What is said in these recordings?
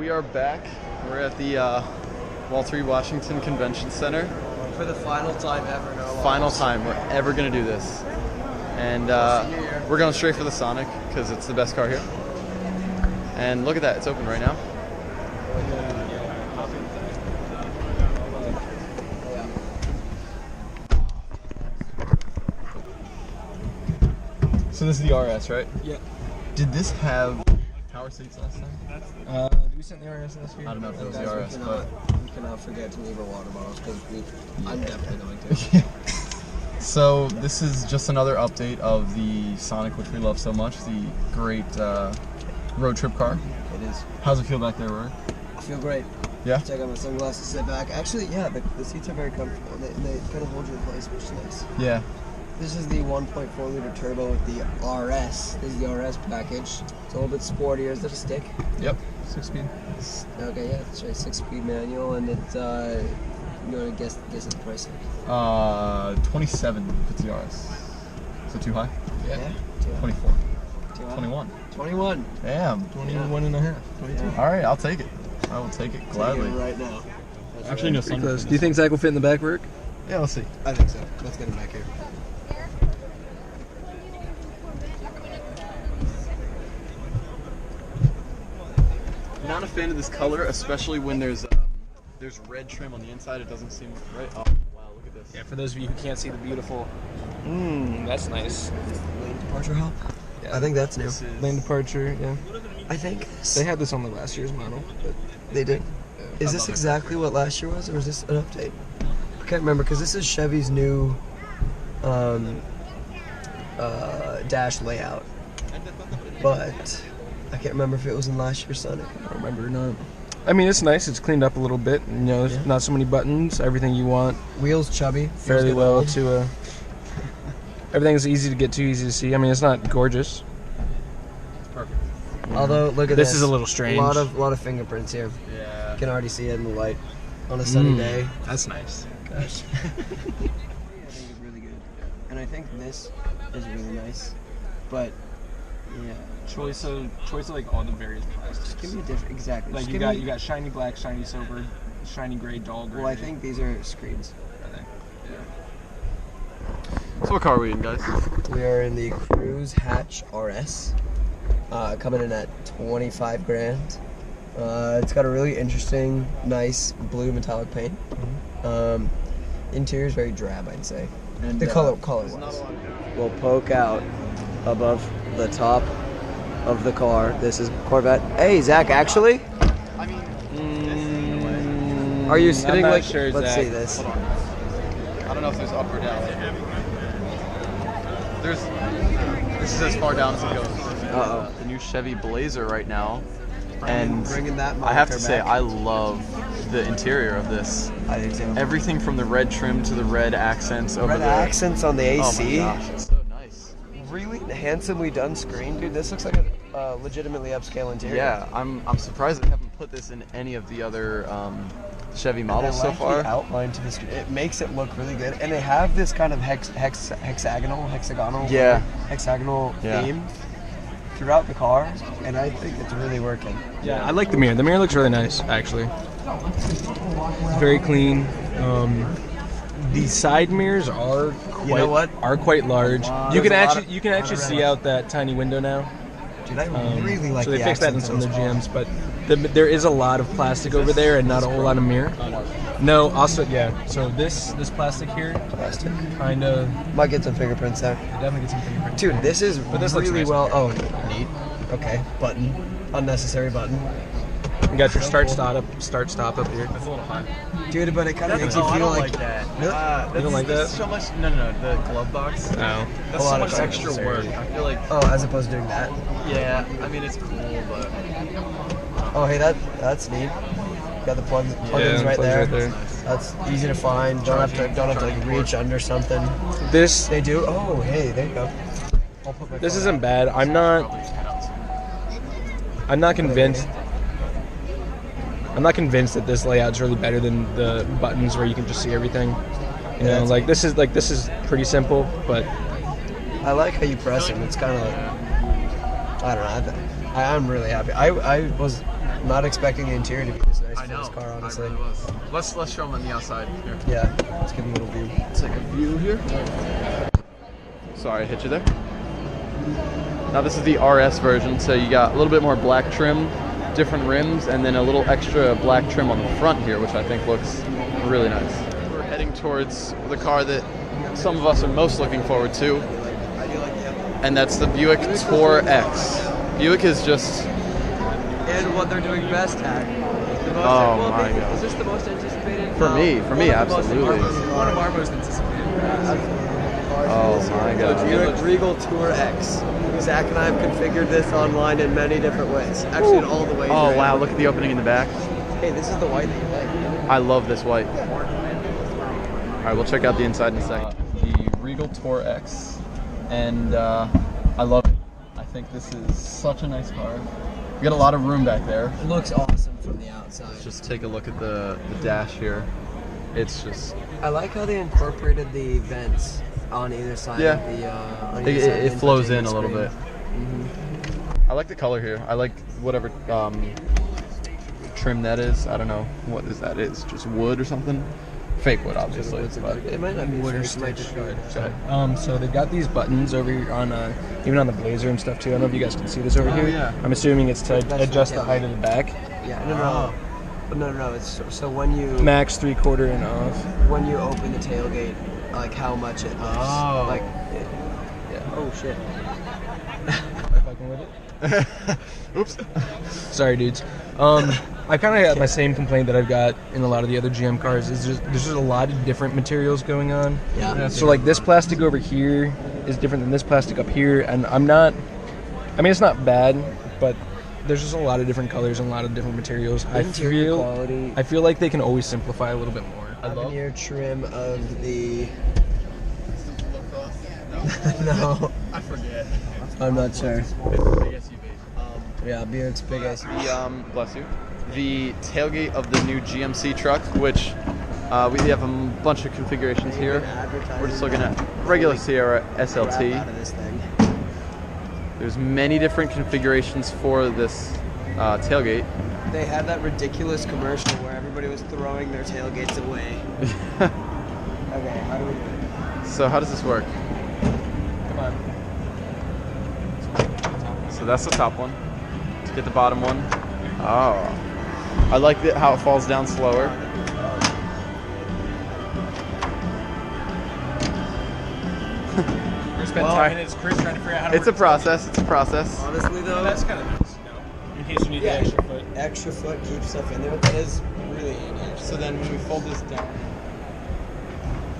we are back. We're at the Walter E. Washington Convention Center. For the final time ever. No Final time we're ever going to do this. And we're going straight for the Sonic because it's the best car here. And look at that, it's open right now. So this is the RS, right? Yeah. Did this have power seats last time? Did we send the RS last year? I don't know if it was the RS, but we cannot forget to leave our water bottles because I'm definitely going to. So this is just another update of the Sonic, which we love so much, the great road trip car. It is. How's it feel back there, Ruric? I feel great. Yeah? Check out my sunglasses, sit back. Actually, yeah, the seats are very comfortable. They kind of hold you in place, which is nice. Yeah. This is the 1.4 liter turbo with the RS. This is the RS package. It's a little bit sportier. Is that a stick? Yep. 6-speed. Okay, yeah, that's right. 6-speed manual, and it's you want to guess the price? 27 if it's the RS. Is it too high? Yeah. 24. 21. 21. Damn. 21 and a half. 22. All right, I'll take it. I will take it gladly. Take it right now. Actually, no. Pretty close. Do you think Zach will fit in the back, Rick? Yeah, let's see. I think so. Let's get him back here. Not a fan of this color, especially when there's red trim on the inside. It doesn't seem right. Oh, wow, look at this. Yeah, for those of you who can't see the beautiful, that's nice. Lane departure help? Yeah. I think that's new. Lane departure, yeah. I think They had this on the last year's model, but they did. Is this exactly what last year was, or is this an update? I can't remember, because this is Chevy's new dash layout. But I can't remember if it was in last year's Sonic. I don't remember or not. I mean, it's nice. It's cleaned up a little bit. You know, there's not so many buttons. Everything you want Wheels chubby. fairly well to. Everything's easy to get to, easy to see. I mean, it's not gorgeous. Perfect. Although, look at this. This is a little strange. A lot of fingerprints here. Yeah. You can already see it in the light on a sunny day. That's nice. Gosh. I think it's really good. And I think this is really nice. But, yeah. Choice of like all the various plastics. Give me a different, exactly. Like you got shiny black, shiny silver, shiny gray, dull gray. Well, I think these are screens. So what car are we in, guys? We are in the Cruise Hatch RS, coming in at 25 grand. It's got a really interesting, nice blue metallic paint. Interior is very drab, I'd say. And The color-wise will poke out above the top of the car. This is Corvette. Hey, Zach, actually? I mean, Are you sitting not like? sure, Let's Zach. see this. hold on. I don't know if there's up or down. This is as far down as it goes. Uh-oh. The new Chevy Blazer right now. And Bringing that I have to moniker say, back. I love the interior of this. I do too. Everything from the red trim to the red accents over Red there. accents on the Oh AC. my gosh, it's so nice. Really handsomely done screen, dude. This looks like a legitimately upscale interior. Yeah, I'm surprised they haven't put this in any of the other Chevy models so far. The outline to this, it makes it look really good, and they have this kind of hexagonal Yeah. theme throughout the car, and I think it's really working. Yeah, I like the mirror. The mirror looks really nice, actually. It's very clean. The side mirrors are quite, You know what? are quite large. You There's can a lot actually of- see out that tiny window now. Dude, I really like So they the fixed that in accents some of this their car. gyms, but there is a lot of plastic over there and not a whole lot of mirror. No, also yeah. So this plastic here, Plastic. kind of Might get some fingerprints there. definitely gets some fingerprints. Dude, this is this looks really nice. well. Oh, neat. Okay, button. Unnecessary button. You got your start stop up here. That's a little high. Dude, but it kind of makes you I feel don't like that. Really? You don't like that? So much. No. The glove box. Oh. That's A so lot much of extra work. I feel like. Oh, as opposed to doing that. Yeah. I mean, it's cool, but. Oh, hey, that's neat. Got the plugins Yeah, right plugs there. right there. That's easy to find. Don't have to like reach under something. This They do. Oh, hey, there you go. I'll put my this phone isn't out. bad. I'm not convinced. I'm not convinced that this layout's really better than the buttons where you can just see everything. You know, that's like this is pretty simple, but I like how you press it. It's kind of like, I don't know. I'm really happy. I was Not expecting the interior to be this nice for this car, honestly. I really was. Let's show them on the outside here. Yeah, let's give them a little view. Take a view here. Sorry, I hit you there. Now this is the RS version, so you got a little bit more black trim, different rims, and then a little extra black trim on the front here, which I think looks really nice. We're heading towards the car that some of us are most looking forward to, and that's the Buick Tour X. Buick is just... And what they're doing best at. Oh my God. Is this the most anticipated? For me, absolutely. One of our most anticipated. Oh my God. The Buick Regal Tour X. Zach and I have configured this online in many different ways. Actually, in all the ways. Oh wow, look at the opening in the back. Hey, this is the white that you like. I love this white. All right, we'll check out the inside in a second. The Regal Tour X, and I love it. I think this is such a nice car. We got a lot of room back there. It looks awesome from the outside. Just take a look at the dash here. It's just... I like how they incorporated the vents on either side Yeah. of the on either side of It the flows in infotainment a little screen. bit. I like the color here. I like whatever trim that is. I don't know what is that. It's just wood or something. Fake wood, obviously. But It might not be Wood or fake, it might just be- So they've got these buttons over here on, even on the Blazer and stuff too. I don't know if you guys can see this over Oh, here. yeah. I'm assuming it's to That's adjust the the height of the back. Yeah, no. But no. It's so when you Max 3/4 and off. when you open the tailgate, like how much it lifts. Oh. Like, yeah. Oh shit. Am I fucking with it? Oops. Sorry, dudes. I kind of got my same complaint that I've got in a lot of the other GM cars. Is just there's just a lot of different materials going on. Yeah. So like this plastic over here is different than this plastic up here, and I mean, it's not bad, but there's just a lot of different colors and a lot of different materials. Interior quality. I feel like they can always simplify a little bit more. Veneer trim of the. No, I forget. I'm not sure. It's a big SUV. Yeah, Buick's big SUV. Bless you. The tailgate of the new GMC truck, which we have a bunch of configurations here. We're just looking at regular Sierra SLT. Out of this thing. There's many different configurations for this tailgate. They had that ridiculous commercial where everybody was throwing their tailgates away. Okay, how do we do it? So how does this work? Come on. So that's the top one. Let's get the bottom one. Oh. I like how it falls down slower. We spent Well, 5 minutes, Chris, trying to figure out how to It's a process. It's a process. Honestly though, That's kind of nice, you know, in case you need Yeah. the extra foot. extra foot keeps stuff in there. That is really handy. So then when we fold this down,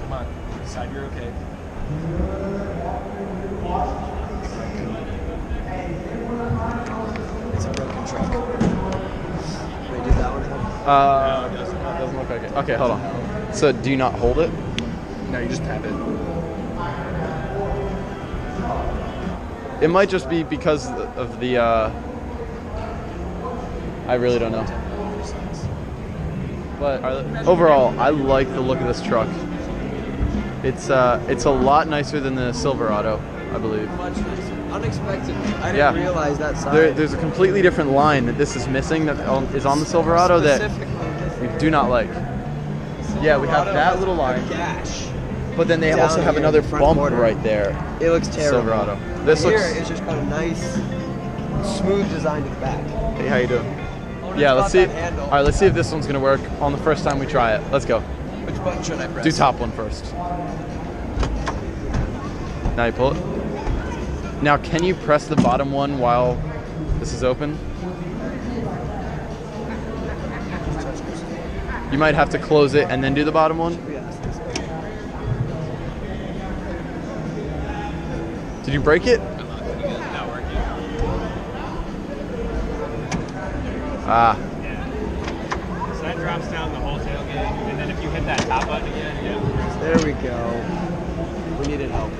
Come on, decide you're okay. It's a broken truck. Wait, did that one help? No, it doesn't. it doesn't look like it. Okay, hold on. So do you not hold it? No, you just tap it. It might just be because of the. I really don't know. But overall, I like the look of this truck. It's a lot nicer than the Silverado, I believe. Much nicer. Unexpected. I didn't Yeah. realize that side. There's a completely different line that this is missing that is on the Silverado that we do not like. Yeah, we have that little line, Gash. but then they Down also have here in another the front bump quarter. right there. It looks terrible. Silverado. This Here looks. is just got a nice, smooth design to the back. Hey, how you doing? Oh, Yeah, it's let's see. got that handle. All right, let's see if this one's gonna work on the first time we try it. Let's go. Which button should I press? Do top one first. Now you pull it. Now, can you press the bottom one while this is open? You might have to close it and then do the bottom one. Yes. Did you break it? Not working. Ah, So that drops down the whole tailgate, and then if you hit that top button again, yeah. There we go. We needed help.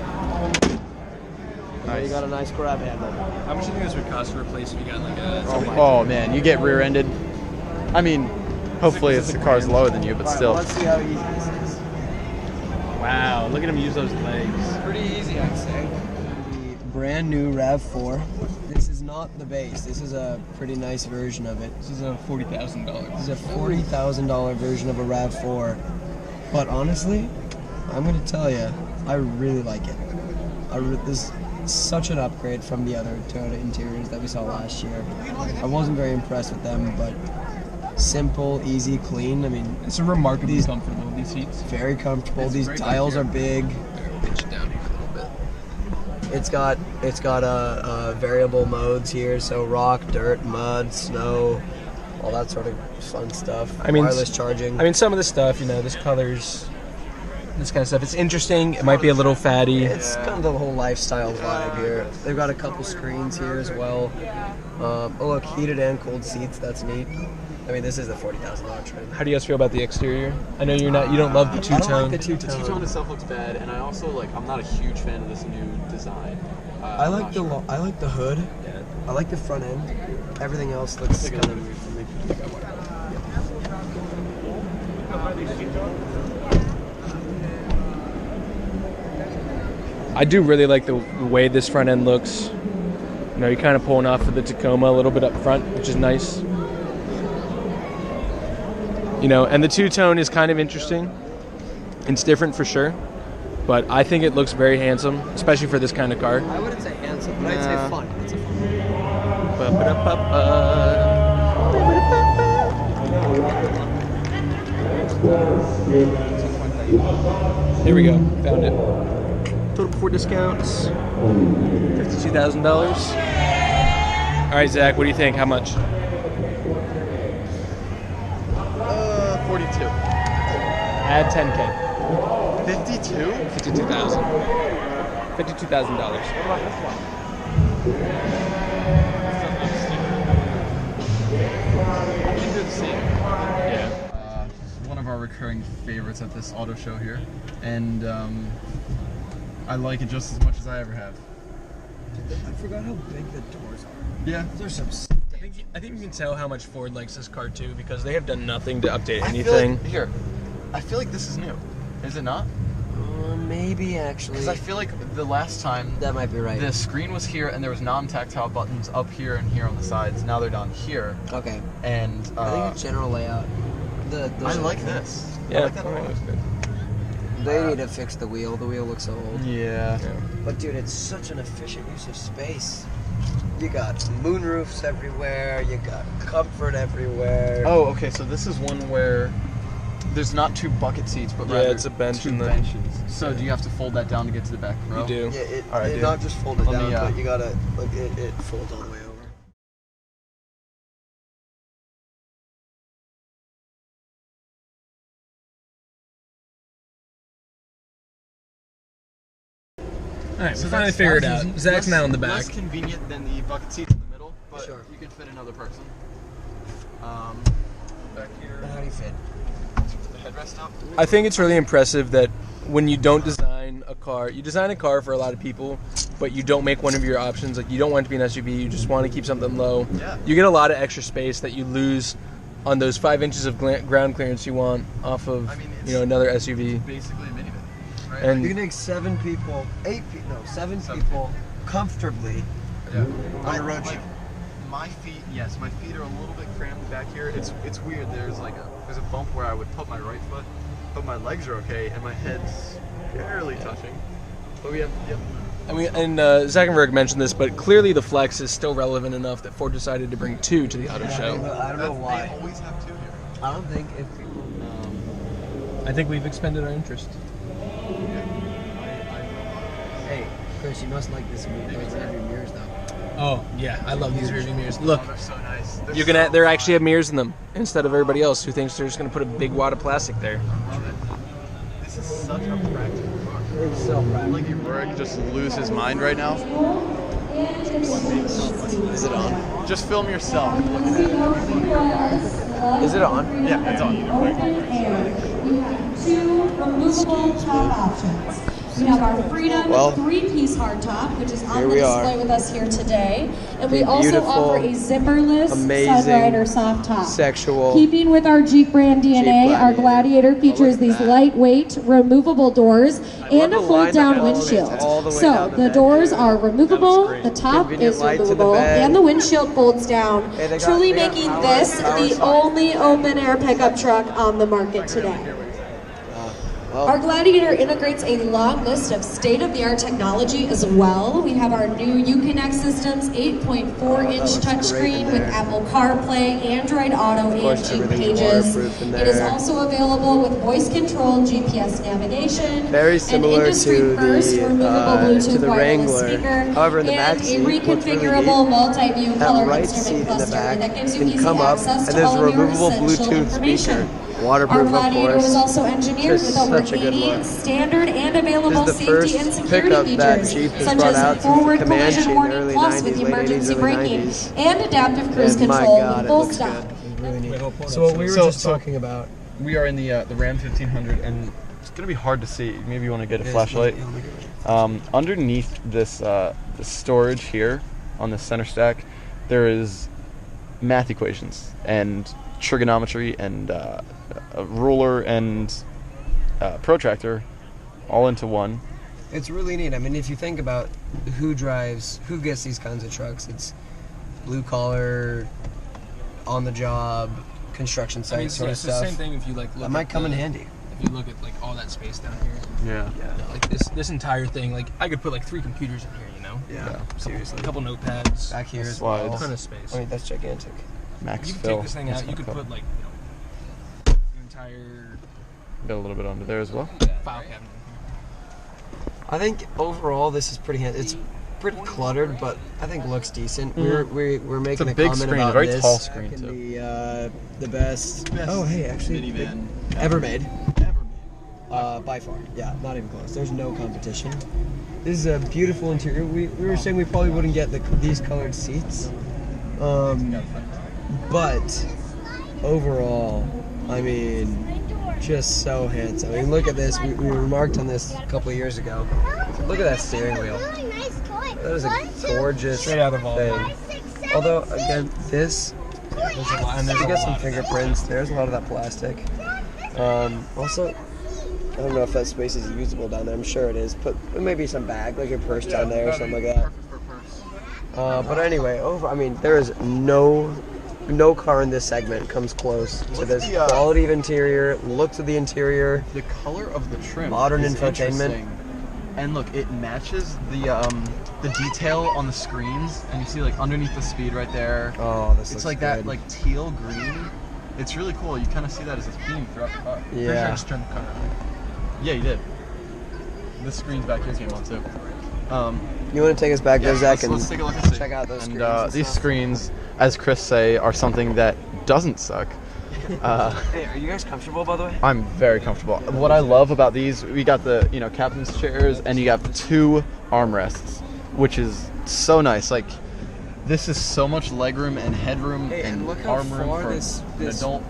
Now you nice. got a nice grab handle. How much do you think this would cost to replace if you got like a? Oh man, you get rear-ended. I mean, hopefully the car's lower than you, but All right, still. well, let's see how easy this is. Wow, look at him use those legs. Pretty easy, I'd say. The brand new RAV4. This is not the base. This is a pretty nice version of it. This is a $40,000. This is a $40,000 version of a RAV4. But honestly, I'm gonna tell you, I really like it. This is such an upgrade from the other Toyota interiors that we saw last year. I wasn't very impressed with them, but simple, easy, clean. I mean, It's a remarkably comfortable, these seats. very comfortable. These dials are big. Pinch it down here a little bit. It's got variable modes here, so rock, dirt, mud, snow, all that sort of fun stuff. I mean, wireless charging. I mean, some of the stuff, you know, this colors, this kind of stuff. It's interesting. It might be a little fatty. It's kind of the whole lifestyle vibe here. They've got a couple screens here as well. Oh look, heated and cold seats. That's neat. I mean, this is the $40,000 trim. How do you guys feel about the exterior? I know you don't love the two-tone. I don't like the The two-tone. two-tone itself looks bad, and I also I'm not a huge fan of this new design. I like the sure. I like the hood. Yeah. I like the front end. Everything else looks Take kind another of. view for me. I do really like the way this front end looks. You know, you're kind of pulling off of the Tacoma a little bit up front, which is nice. You know, and the two-tone is kind of interesting. It's different for sure, but I think it looks very handsome, especially for this kind of car. I wouldn't say handsome, but I'd say fun. It's a fun. Here we go. Found it. Total before discounts, $52,000. All right, Zach, what do you think? How much? 42. Add 10K. 52? 52,000. $52,000. What about this one? These are the same. Yeah. One of our recurring favorites at this auto show here, and I like it just as much as I ever have. I forgot how big the doors are. Yeah. There's some. I think you can tell how much Ford likes this car too, because they have done nothing to update I anything. feel like this is new. Is it not? Maybe actually. Because I feel like the last time That might be right. the screen was here and there was non-tactile buttons up here and here on the sides. Now they're down here. Okay. And I think the general layout. I like this. Yeah, I like that a that lot. looks good. They need to fix the wheel. The wheel looks so old. Yeah. But dude, it's such an efficient use of space. You got moonroofs everywhere. You got comfort everywhere. Oh, okay. So this is one where there's not two bucket seats, but Yeah, rather it's a bench two in the- benches. So do you have to fold that down to get to the back row? You do. Yeah, it All right, dude. not just folded Let down, me, but you gotta like it folds all the way over. All right, So we finally that's figured it out. easy. Zach's now in the back. Less convenient than the bucket seats in the middle, but Sure. you can fit another person. Back here. But how do you fit? Put the headrest up. I think it's really impressive that when you don't design a car, you design a car for a lot of people, but you don't make one of your options. Like, you don't want it to be an SUV, you just want to keep something low. Yeah. You get a lot of extra space that you lose on those 5 inches of ground clearance you want off of, I mean, it's- another SUV. Basically a minivan, right? And- You can take 7 people, 7 Seven. people comfortably Yeah. on a road trip. My feet, yes, my feet are a little bit cramped back here. It's weird. There's a bump where I would put my right foot, but my legs are okay, and my head's barely touching. But we have. Zach and Ruric mentioned this, but clearly the Flex is still relevant enough that Ford decided to bring 2 to the auto show. I don't know why. They always have 2 here. I don't think if people. I think we've expended our interest. Hey, Chris, you must like this heavy mirrors though. Oh, yeah, I love these rearview mirrors. Look, Oh, they're so nice. they actually have mirrors in them instead of everybody else who thinks they're just going to put a big wad of plastic there. Love it. This is such a practical car. It's so practical. Like if Ruric just lose his mind right now. Is it on? Just film yourself. Is it on? Yeah, it's on. Two removable top options. We have our Freedom Well, 3-piece hardtop, which is on here the we display are. with us here today. And we The also beautiful, offer a zipperless amazing, Sunrider soft top. sexual Keeping with our Jeep brand DNA, our Gladiator features at these that. lightweight, removable doors and a the line fold-down that windshield. elevates all the way So down the the bed, doors dude. are removable, the top Convenient is lights in the removable, bed. and the windshield folds down, Hey, they got- truly they got making power- this power the socket. only open-air pickup truck on the market today. Our Gladiator integrates a long list of state-of-the-art technology as well. We have our new Uconnect systems, 8.4-inch touchscreen with Apple CarPlay, Android Auto, and course, Jeep everything's Pages. waterproof in It is there. also available with voice-controlled GPS navigation, Very similar an industry-first to the, removable to Bluetooth the wireless Wrangler. speaker, However, in the and back a seat, what's really reconfigurable neat, multi-view that color right instrument seat in the cluster back that gives you can easy come up, access and to there's all a of your removable essential Bluetooth information. speaker. Our Waterproof, of Gladiator was course. also engineered Just with over such a good 80 look. standard and available This is the safety and first security pickup that features, Jeep has such brought as out since the forward Comanche collision in the warning early plus 90s, with late emergency 80s, early braking 90s. and adaptive cruise And my control God, with it full looks stop. good. Really neat. So what we were So- just talking about. We are in the Ram 1500, and it's gonna be hard to see. Maybe you want to get a flashlight. Underneath this the storage here on the center stack, there is math equations and trigonometry and a ruler and protractor all into one. It's really neat. I mean, if you think about who gets these kinds of trucks, it's blue collar, on the job, construction site I mean, sort of it's the stuff. same thing if you like look. That might at come in the- handy. If you look at like all that space down here. Yeah. Like this entire thing, like I could put like 3 computers in here, you know? Yeah, seriously. A couple notepads. Back here as Slides. A well. ton of space. I mean, that's gigantic. Max You could fill. take this thing That's out. You not could cool. put like the entire Got a little bit under there as well. file cabinet in here. I think overall this is pretty handy. It's pretty cluttered, but I think looks decent. We're making a big comment screen, a about very this. tall screen, In too. The best. Oh, hey, actually, minivan ever made. By far, yeah, not even close. There's no competition. This is a beautiful interior. We were saying we probably wouldn't get these colored seats, but overall, I mean, just so handsome. I mean, look at this. We remarked on this a couple of years ago. Look at that steering wheel. That is a gorgeous Straight out of Volvo. thing. Although, again, this, There's a lot, and there's you a got some lot of that. fingerprints. There's a lot of that plastic. Also, I don't know if that space is usable down there. I'm sure it is. Put maybe some bag, like your purse down there or something like that. But anyway, I mean, there is no car in this segment comes close to Look this at the, quality of interior, looks of the interior. The color of the trim. Modern is infotainment. interesting. And look, it matches the detail on the screens, and you see like underneath the speed right there. Oh, this It's looks like good. that, like teal green. It's really cool. You kind of see that as a theme throughout the car. Pretty sure I Yeah. just turned the car on. Yeah, you did. The screens back here came on too. You want to take us back there, Zach, and let's take a look and see. check out those And screens and these stuff? screens, as Chris say, are something that doesn't suck. Hey, are you guys comfortable, by the way? I'm very comfortable. What I love about these, we got the captain's chairs, and you got 2 armrests, which is so nice. Like, this is so much legroom and headroom Hey, and and look how arm room far for this an adult.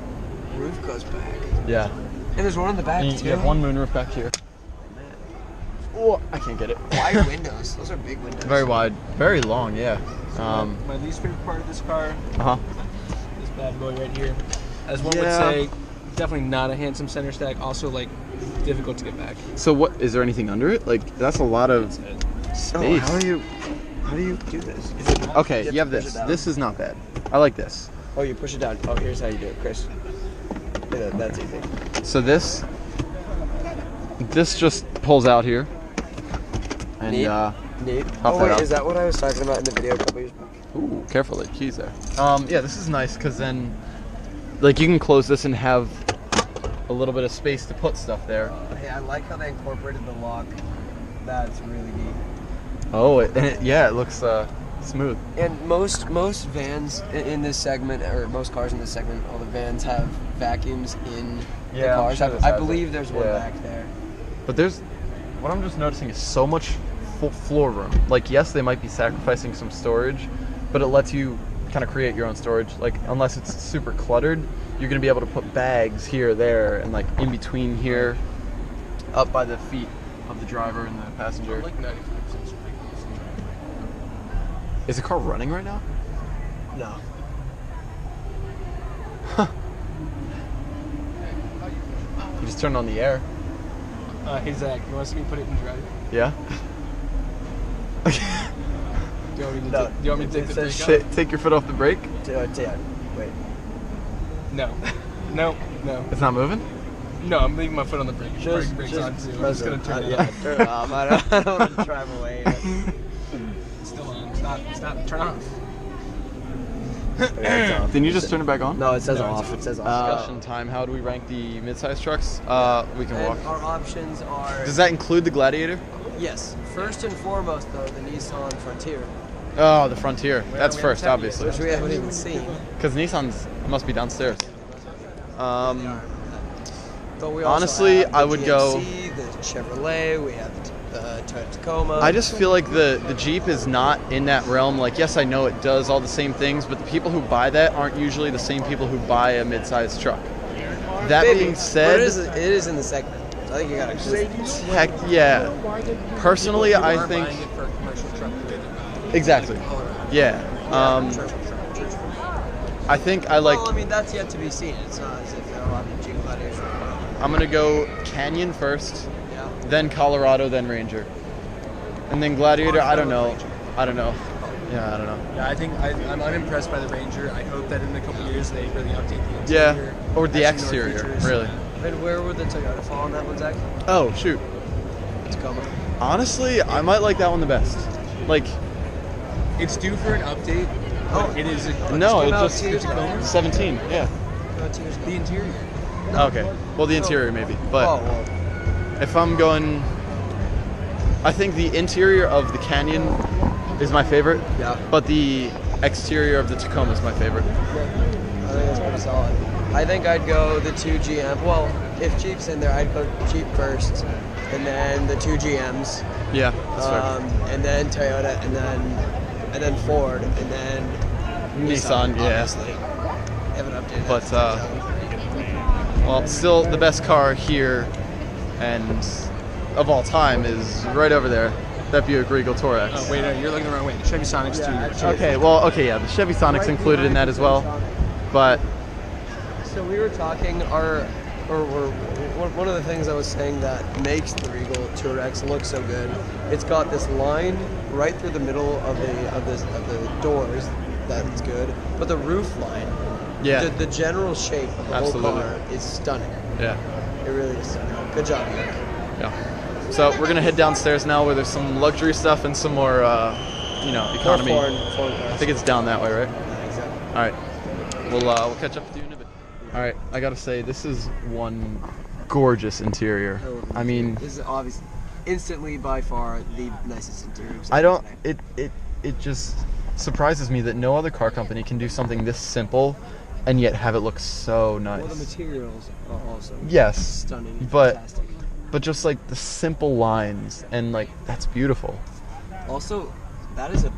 roof goes back. Yeah. And there's one in the back, And too. you have one moonroof back here. Oh, I can't get it. Wide windows. Those are big windows. Very wide, very long. Yeah. My least favorite part of this car, Uh huh. this bad boy right here. As one would Yeah. say, definitely not a handsome center stack. Also, like, difficult to get back. So what is there anything under it? Like that's a lot of Oh, space. how do you do this? Okay, You you have have to push this. it down. This is not bad. I like this. Oh, you push it down. Oh, here's how you do it, Chris. Yeah, that's easy. So this just pulls out here. And Neat. Neat. Pop Oh, that wait, out. is that what I was talking about in the video a couple years back? ooh, careful, the keys there. Yeah, this is nice because then, like, you can close this and have a little bit of space to put stuff there. Hey, I like how they incorporated the lock. That's really neat. Oh, yeah, it looks smooth. And most vans in this segment, or most cars in this segment, all the vans have vacuums in the Yeah, I'm cars. sure this I has believe it. there's one Yeah. back there. But what I'm just noticing is so much floor room. Like, yes, they might be sacrificing some storage, but it lets you kind of create your own storage. Like, unless it's super cluttered, you're gonna be able to put bags here, there, and like in between here, up by the feet. of the driver and the passenger. Like 95%. Is the car running right now? No. You just turned on the air. Hey Zach, you want to see me put it in drive? Yeah. Do you want me to, No. do you want me to take the It brake out? Take your foot off the brake. Wait. No. No. No. It's not moving. No, I'm leaving my foot on the brake. Just Brake's on too. I'm press just gonna it. turn it Yeah, off. turn it off. I don't want to drive away. It's still on. It's not. Turn off. Didn't you just turn it back on? No, it says No, off. It says off. Discussion time. How do we rank the mid-size trucks? We can walk. And our options are... Does that include the Gladiator? Yes. First and foremost, though, the Nissan Frontier, Oh, the Frontier. That's we first, haven't checked obviously. which we haven't even seen. Because Nissan's must be downstairs. But we also Honestly, have the I would go- GMC, the Chevrolet, we have the Toyota Tacoma. I just feel like the Jeep is not in that realm. Like, yes, I know it does all the same things, but the people who buy that aren't usually the same people who buy a mid-sized truck. That Maybe, being but said, it is in the segment. I think you gotta include it. heck yeah. Personally, People I aren't think buying it for a commercial truck. exactly. Yeah. I think I like. Well, I mean, that's yet to be seen. It's not as if there are a lot of Jeep Gladiators. I'm gonna go Canyon first, Yeah. then Colorado, then Ranger, and then Gladiator. I don't know. I don't know. Yeah, I don't know. Yeah, I think I'm unimpressed by the Ranger. I hope that in a couple years they really update the Yeah, interior. or the add some more exterior, features. really. And where would the Toyota fall on that one, Zach? Oh shoot. Tacoma. Honestly, I might like that one the best. Like, It's due for an update. But it is. no, came it's out just 2 years ago. 17. Yeah. The interior. Okay. Well, the interior maybe, but Oh, well, if I'm going, I think the interior of the Canyon is my favorite. yeah. But the exterior of the Tacoma is my favorite. I think that's pretty solid. I think I'd go the 2 GM. Well, if Jeep's in there, I'd go Jeep first, and then the 2 GMs, Yeah, that's fair. and then Toyota, and then Ford, and then Nissan, yeah. Obviously. Haven't updated. But, that. Well, still the best car here and of all time is right over there. That Buick Regal Torex. Oh wait, no, you're looking the wrong way. The Chevy Sonic's too. Okay, well, okay, yeah, the Chevy Sonic's included in that as well. But So we were talking, one of the things I was saying that makes the Regal Tourex look so good. It's got this line right through the middle of the doors that's good, but the roof line, yeah, the general shape of the Absolutely. whole car is stunning. yeah, It really is stunning. Good job, Nick. yeah. So we're gonna head downstairs now, where there's some luxury stuff and some more, economy. Foreign cars. I think it's down that way, right? Yeah, exactly. All right. We'll catch up with you in a bit. All right. I gotta say, this is one gorgeous interior. I mean, This is obviously instantly by far the nicest interior. we've seen I don't. today. It just surprises me that no other car company can do something this simple, and yet have it look so nice. Well, the materials are also Yes, stunning. And but- fantastic. but just like the simple lines, and like that's beautiful. Also, that is a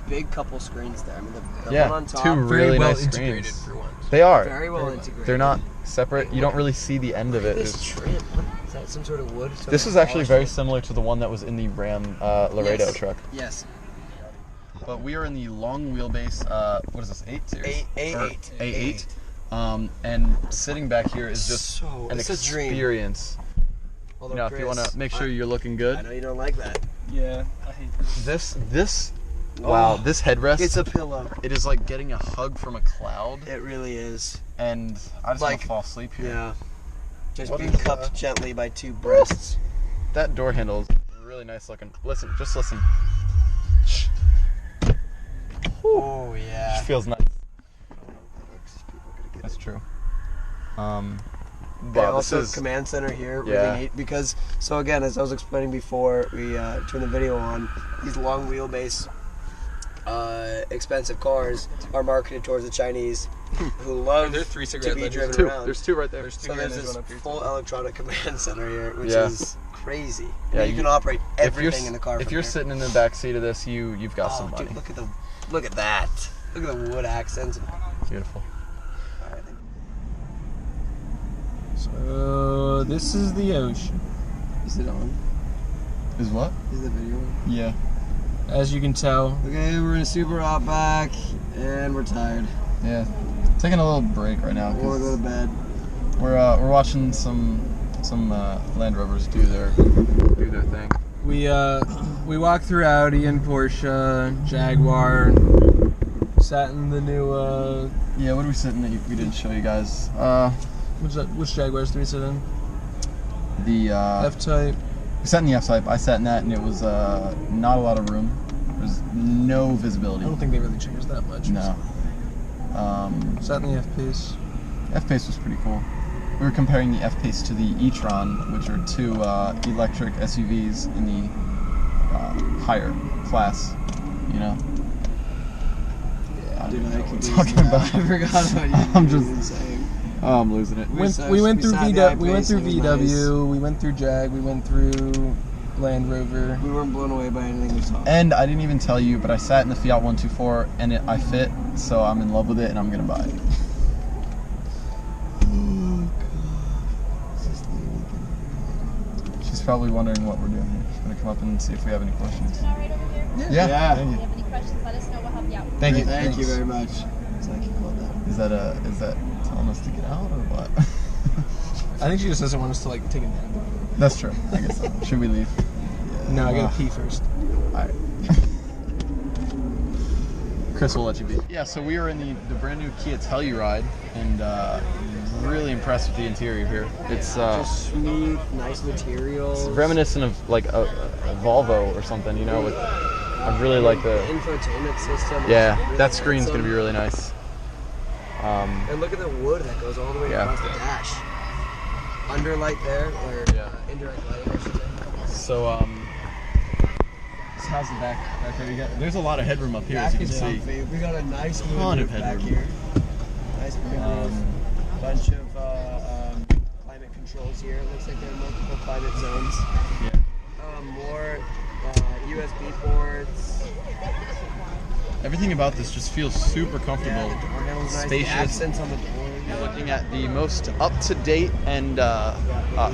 big couple screens there. I mean, the Yeah, one on top, two really well nice integrated screens. for once. They are. very well integrated. They're not separate. You don't really see the end of it. This It's- trim, what, is that some sort of wood? Some This sort is of actually polished very wood? similar to the one that was in the Ram Laredo Yes. truck. Yes. But we are in the long wheelbase. What is this? 8 series? A8. A8. And sitting back here is just So, an it's a dream. experience. Although, You know, if you Chris, want to make sure you're looking I good. know you don't like that. Yeah, I hate This. Wow, Oh, this headrest. It's a pillow. It is like getting a hug from a cloud, It really is. and I just want Like- to fall asleep here. Yeah. Just What being is, cupped gently by two breasts. That door handle is really nice looking. Listen, just listen. Oh yeah. It feels nice. That's true. And Wow, this also is command center here, Yeah. really neat because so again, as I was explaining before we turned the video on, these long wheelbase expensive cars are marketed towards the Chinese who love There's 3 to cigarette be legends. driven two. around. There's two right there. There's 2 So there's grand this one up here. full electronic command center here, which Yeah. is crazy. Yeah, you can operate If you're everything in the car. if from you're here. sitting in the back seat of this, you've got some money. Dude, look at that. Look at the wood accents. Beautiful. So this is the ocean. Is it on? Is what? Is the video? Yeah. As you can tell, Okay, we're in a super outback, and we're tired. Yeah. Taking a little break right now. I want to go to bed. We're watching some Land Rovers do their thing. we walked through Audi and Porsche, Jaguar, sat in the new Yeah, what are we sitting in? We didn't show you guys. which Jaguars do we sit in? The F-Type. we sat in the F-Type. I sat in that, and it was not a lot of room. There's no visibility. I don't think they really changed that much. No. Sat in the F-Pace. F-Pace was pretty cool. We were comparing the F-Pace to the e-tron, which are two electric SUVs in the higher class, you know? Yeah, dude, I keep talking about. I forgot about you. I'm just saying. Oh, I'm losing it. We went through VW. We went through it was VW. We went through Jag. We went through Land Rover. We weren't blown away by anything we saw. And I didn't even tell you, but I sat in the Fiat 124, and I fit, so I'm in love with it, and I'm gonna buy it. She's probably wondering what we're doing here. She's gonna come up and see if we have any questions. Is that right over here? Yeah. If you have any questions, let us know. We'll help you out. Thank you. Thank you Thanks. very much. It's like you called that. Is that telling us to get out or what? I think she just doesn't want us to like take a nap. That's true. I guess so. Should we leave? No, I gotta pee first. Alright. Chris will let you be. Yeah, so we were in the brand new Kia Telluride, and really impressed with the interior here. It's Just smooth, nice materials. reminiscent of like a Volvo or something, you know. With I really like the infotainment system. yeah. Really That screen's handsome. gonna be really nice. And look at the wood that goes all the way Yeah. across the dash. Underlight there, or Yeah. indirect light, I should say. So how's the back there? There's a lot of headroom up here, as you can see. comfy. We got a nice Ton mood of back headroom. here. Nice mood. Bunch of climate controls here. Looks like there are multiple climate zones. Yeah. More USB ports. Everything about this just feels super comfortable. Yeah, the door handle's nice. The Spacious. accents on the door. You're looking at the most up-to-date and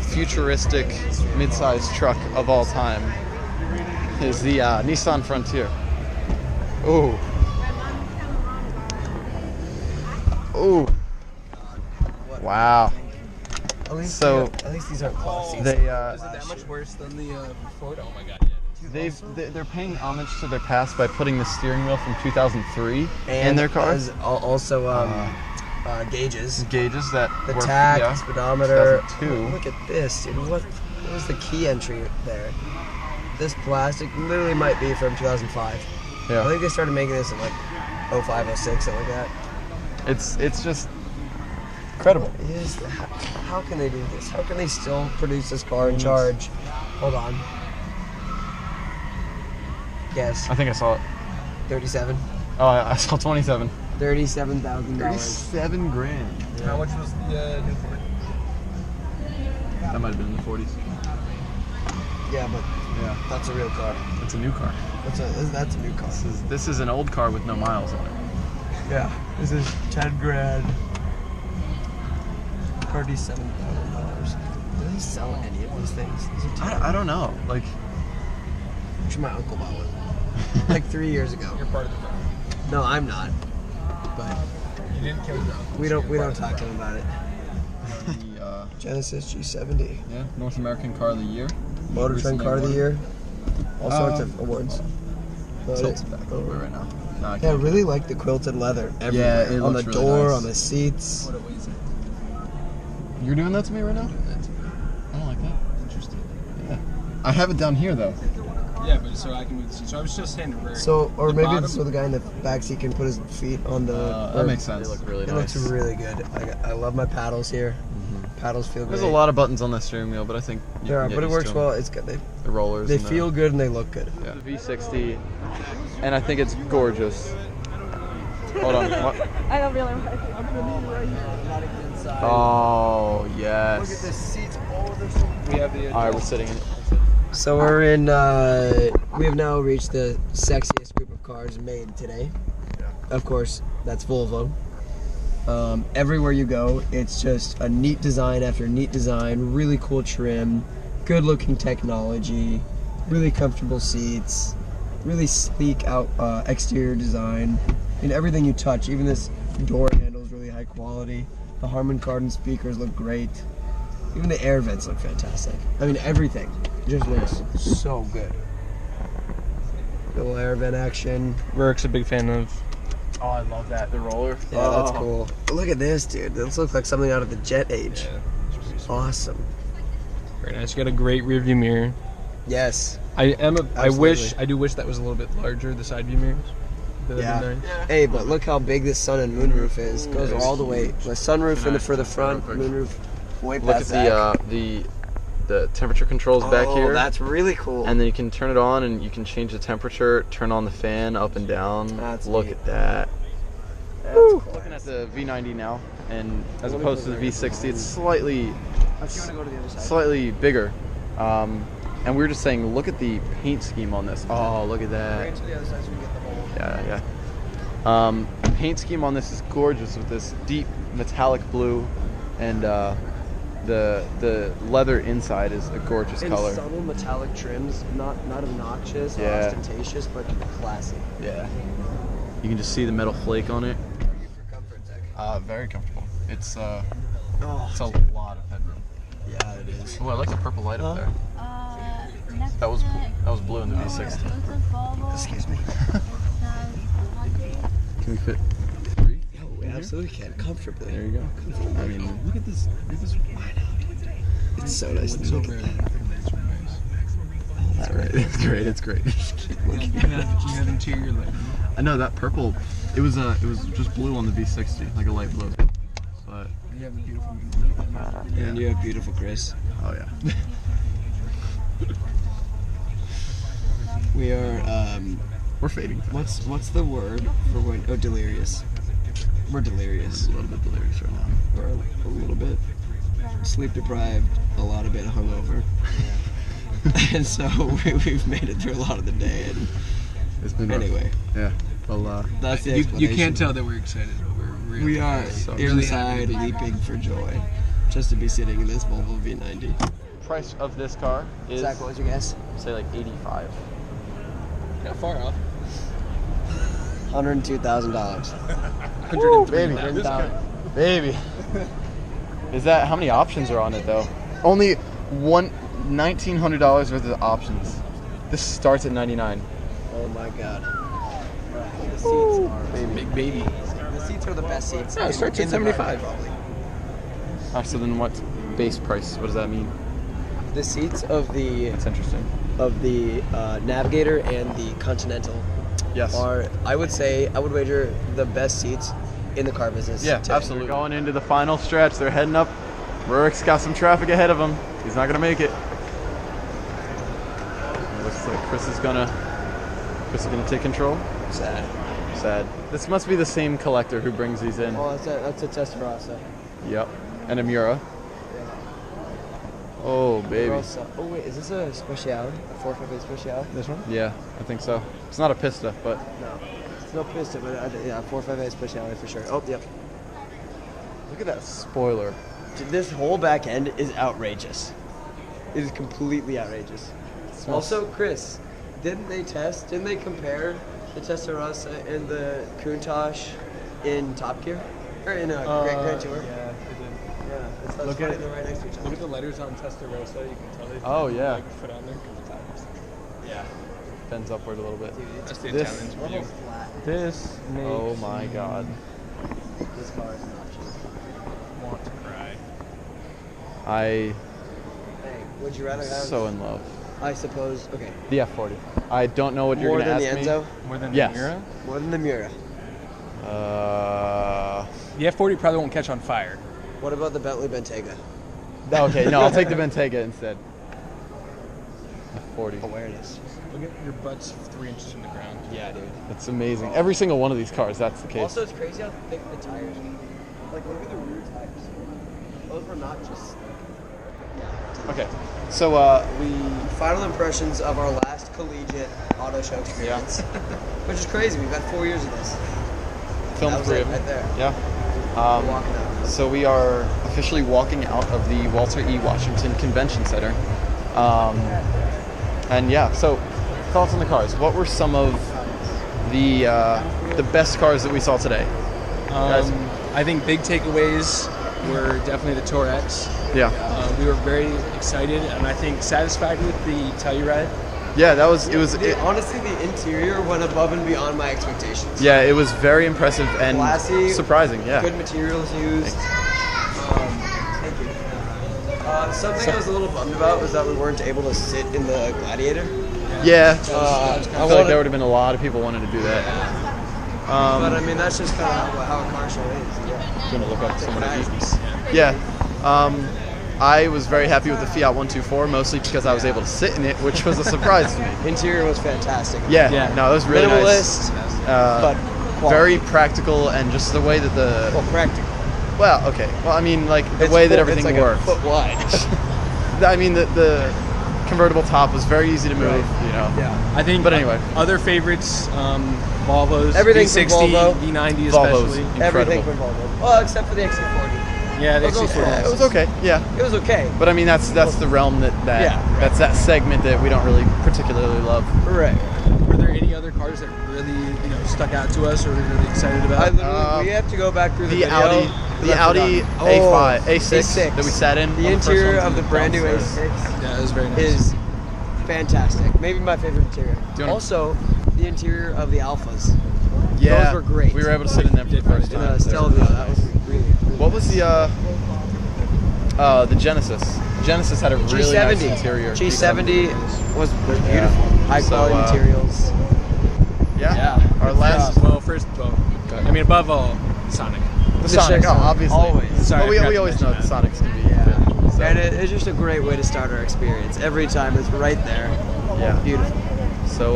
futuristic mid-sized truck of all time. Is the Nissan Frontier. Oh. Oh. At Wow. least So, at least these aren't classic. They Is it that much worse than the Ford? Oh my god, yeah. they're paying homage to their past by putting the steering wheel from 2003 in their car. Also, gauges. Gauges that The work, tach, yeah. speedometer. 2002. Look at this, dude. What was the key entry there? This plastic literally might be from 2005. I Yeah. think they started making this in like 05, 06, something like that. It's just incredible. How can they do this? How can they still produce this car and charge? Hold on. Guess. I think I saw it. 37. Oh, I saw 27. $37,000. 7 grand. How much was the new Ford? That might have been in the 40s. Yeah, but Yeah. that's a real car. It's a new car. That's a new car. This is an old car with no miles on it. Yeah, this is 10 grand. $37,000. Do they sell any of these things? These are I don't know. Like, Actually, my uncle bought one. Like 3 years ago. You're part of the car. No, I'm not. But You didn't kill your uncle. we so don't you're part talk of to him about it. the Genesis G70. yeah, North American Car of the Year. Motor Trend Recently Car of the awarded. Year. All sorts of awards. Tilts back a little bit right now. No, I Yeah, I can't. really like the quilted leather everywhere. it on the looks really door, nice. on the seats. What a waste. You're doing that to me right now? I don't like that. Interesting. Yeah. I have it down here though. Yeah, but so I can move the seat. So I was just standing rear. So, or The maybe bottom- it's so the guy in the back seat can put his feet on the. That makes sense. It looks really good. I love my paddles here. Paddles feel great. There's a lot of buttons on that steering wheel, but I think you There can are, get but it used works to 'em. well. It's good. The rollers. They and the- feel good and they look good. Yeah. The V60, and I think it's gorgeous. Hold on. What? I don't really want to. I'm gonna need right here. Not even inside. Oh Look at yes. the seats. Oh, they're so. we have the. All right, we're sitting in it. So we're in. We have now reached the sexiest group of cars made today. Of course, that's Volvo. Everywhere you go, it's just a neat design after neat design, really cool trim, good looking technology. Really comfortable seats, really sleek out exterior design. I mean, everything you touch, even this door handle is really high quality. The Harman Kardon speakers look great. Even the air vents look fantastic. I mean, everything just looks so good. Little air vent action. Ruric's a big fan of. Oh, I love that. The roller. Yeah, that's cool. But look at this, dude. This looks like something out of the jet age. Awesome. Very nice. You got a great rear view mirror. Yes. I Absolutely. do wish that was a little bit larger, the side view mirrors. That'd be nice. Hey, but look how big this sun and moon roof is. Goes all the way. The sunroof in the for the front, moonroof way Look past at that. the temperature controls back here. Oh, that's really cool. And then you can turn it on and you can change the temperature, turn on the fan up and down. That's Look neat. at that. That's cool. Looking at the V90 now, and as Let me opposed to put the it V60, it's If slightly you want to go to the other side. slightly bigger. And we were just saying, look at the paint scheme on this. Oh, look at that. Bring it to the other side so we get the whole. Yeah. Paint scheme on this is gorgeous with this deep metallic blue, and the leather inside is a gorgeous And color. subtle metallic trims, not obnoxious or Yeah. ostentatious, but classy. Yeah. You can just see the metal flake on it. For comfort, Zach. Very comfortable. It's Oh, it's a lot of headroom. yeah, it is. Oh, I like the purple light up there. Next That was to- that was blue in the V60. It's a Volvo. Excuse me. Can we fit 3? Yeah, we absolutely can. Comfortably. There you go. I mean, look at this. It's so nice to look at that. It's great. It's great. It's great. You have interior lighting. I know that purple. It was just blue on the V60, like a light blue. But You have a beautiful And you have beautiful Chris. oh yeah. We are, We're fading. what's the word for when, oh, delirious. We're delirious. A little bit delirious right now. We're a little bit sleep deprived, a lot of bit hungover. And so we've made it through a lot of the day. And It's been rough. anyway, Yeah. Well, that's the You explanation. can't tell that we're excited, but we're really We are So inside leaping for joy just to be sitting in this Volvo V90. price of this car is Zach, what was your guess? say like 85. not far off. $102,000. Baby. Baby. Is that how many options are on it though? Only $1,900 worth of options. This starts at 99. Oh my god. The seats are Big baby. The seats are the best seats. Yeah, it starts at in the market, 75. probably. So then what's base price? What does that mean? The seats of the That's interesting. Navigator and the Continental Yes. are, I would wager, the best seats in the car business. Yeah, today. absolutely. Going into the final stretch, they're heading up. Ruric's got some traffic ahead of him. He's not gonna make it. It looks like Chris is gonna take control. Sad. This must be the same collector who brings these in. Oh, that's a Testarossa. Yep. And a Miura. Oh baby. Oh wait, is this a Speciale? A 458 Speciale? This one? Yeah, I think so. It's not a Pista, but No. It's no Pista, but yeah, 458 Speciale for sure. Oh, yep. look at that spoiler. Dude, this whole back end is outrageous. It is completely outrageous. Also, Chris, didn't they compare the Testarossa and the Countach in Top Gear? Or in Grand Tour? Yeah, they did. Yeah, it's Look funny, at- they're right next to each Look other. at the letters on Testarossa. You can tell they Oh, yeah. like, put on there because the tires. Yeah. Bends upward a little bit. That's the This- Italians for Level you. flat. This makes Oh my me god. This car is not cheap. want to cry. I Hey, would you rather have, so in love. I suppose, okay, The F40. I don't know what you're more gonna than the ask Enzo? me. More than Yes. the Miura? More than the Miura. The F40 probably won't catch on fire. What about the Bentley Bentayga? Okay, no, I'll take the Bentayga instead. F40. Awareness. Look at your butt's 3 inches from the ground. Yeah, dude. That's amazing. Every single one of these cars, that's the case. Also, it's crazy how thick the tires are. Like, look at the rear tires. Those were not just. Okay, so Final impressions of our last collegiate auto show experience. Which is crazy. We've had 4 years of this. filmed That was 3 it of them. right there. Yeah. We're walking out. So we are officially walking out of the Walter E. Washington Convention Center. And yeah, so thoughts on the cars. What were some of the best cars that we saw today? Guys? I think big takeaways were definitely the Tour X. Yeah. We were very excited, and I think satisfied with the Telluride. Yeah, honestly, the interior went above and beyond my expectations. yeah, it was very impressive and Classy, surprising. Yeah. Good materials used. Thank you. Something I was a little bummed about was that we weren't able to sit in the Gladiator. Yeah. I I feel like wanted- there would have been a lot of people wanting to do that. But I mean, that's just kind of how a car show is. Yeah. Gonna look up someone to eat. Nice. Yeah. I was very happy with the Fiat 124, mostly because I was able to sit in it, which was a surprise to me. Interior was fantastic. Yeah. Yeah. No, it was really Minimalist, nice. but quality. Very practical, and just the way that well practical. well, okay. Well, I mean, like the It's way that full- everything it's like worked. a foot wide. I mean, the convertible top was very easy to move. You know. Yeah. I think. But anyway. other favorites, Volvos, Everything from V60, Volvo. V90 Volvos. especially. Everything Incredible. from Volvo. Well, except for the XC40. Yeah, the It was XC40. okay. It was okay. Yeah. It was okay. But I mean, that's the realm that Yeah. that's that segment that we don't really particularly love. Right. Were there any other cars that really stuck out to us or we were really excited I about? literally, we have to go back through the The video. Audi, 'cause the I Audi forgot. A5, Oh, A6 that we sat in. The one first interior ones of the in brand new downstairs. A6 Yeah, it was very nice. is fantastic. Maybe my favorite interior. Do you wanna- Also, the interior of the Alphas. Yeah, Those were great. We were able to sit in them for the first In time. a Stelvio, that was really, really What was the Genesis? Genesis had a really nice G70. interior. G70 was beautiful. High So, quality materials. Yeah. Yeah. Our last well, first, I mean, above all, Sonic. the Sonic. Oh, obviously. Always. Sorry, Well, I forgot we to always know mention the that. Sonics can be good. So, And it's just a great way to start our experience. Every time it's right there. yeah. Beautiful. So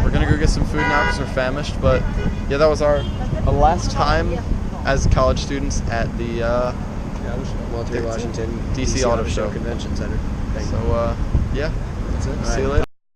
we're gonna go get some food now because we're famished. But yeah, that was our last time as college students at the Walter Washington, DC Auto Show. Convention Center. So yeah. That's it. See you later.